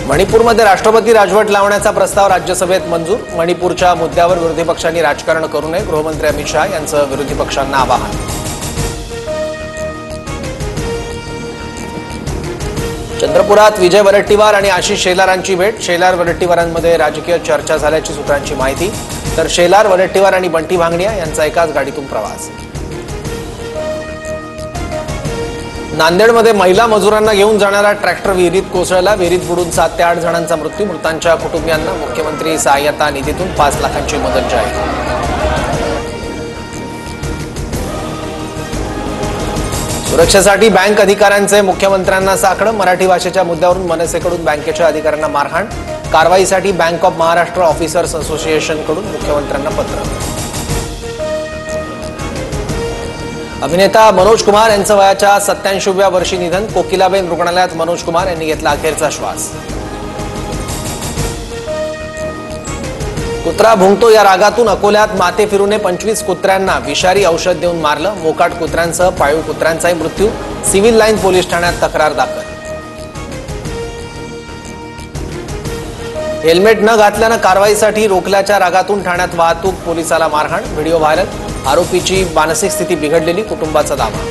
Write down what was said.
मणिपूरमध्ये राष्ट्रपती राजवट लावण्याचा प्रस्ताव राज्यसभेत मंजूर। मणिपूरच्या मुद्द्यावर विरोधी पक्षांनी राजकारण करू नये, गृहमंत्री अमित शहा यांचं विरोधी पक्षांना आवाहन। चंद्रपुरात विजय वडेट्टीवार आणि आशिष शेलारांची भेट। शेलार वडेट्टीवारांमध्ये राजकीय चर्चा झाल्याची सूत्रांची माहिती, तर शेलार वडेट्टीवार आणि बंटी भांगडिया यांचा एकाच गाडीतून प्रवास। नांदेडमध्ये महिला मजुरांना घेऊन जाणारा ट्रॅक्टर विहिरीत कोसळला। विहिरीत बुडून 7 ते 8 जणांचा मृत्यू। मृतांच्या कुटुंबियांना मुख्यमंत्री सहाय्यता निधीतून 5 लाखांची मदत जाहीर। सुरक्षेसाठी बँक अधिकाऱ्यांचे मुख्यमंत्र्यांना साकडं। मराठी भाषेच्या मुद्द्यावरून मनसेकडून बँकेच्या अधिकाऱ्यांना मारहाण। कारवाईसाठी बँक ऑफ महाराष्ट्र ऑफिसर्स असोसिएशनकडून मुख्यमंत्र्यांना पत्र। अभिनेता मनोज कुमार यांचं वयाच्या 87व्या वर्षी निधन। कोकिलाबेन रुग्णालयात मनोज कुमार यांनी घेतला अखेरचा श्वास। कुत्रा भुंकतो या रागातून अकोल्यात माते फिरूने 25 कुत्र्यांना विषारी औषध देऊन मारलं। मोकाट कुत्र्यांसह पाळीव कुत्र्यांचाही मृत्यू। सिव्हिल लाईन पोलीस ठाण्यात तक्रार दाखल। हेल्मेट न घातल्यानं कारवाईसाठी रोखल्याच्या रागातून ठाण्यात वाहतूक पोलिसाला मारहाण। Video viral. आरोपीची मानसिक स्थिती बिघडलेली, कुटुंबाचा दावा।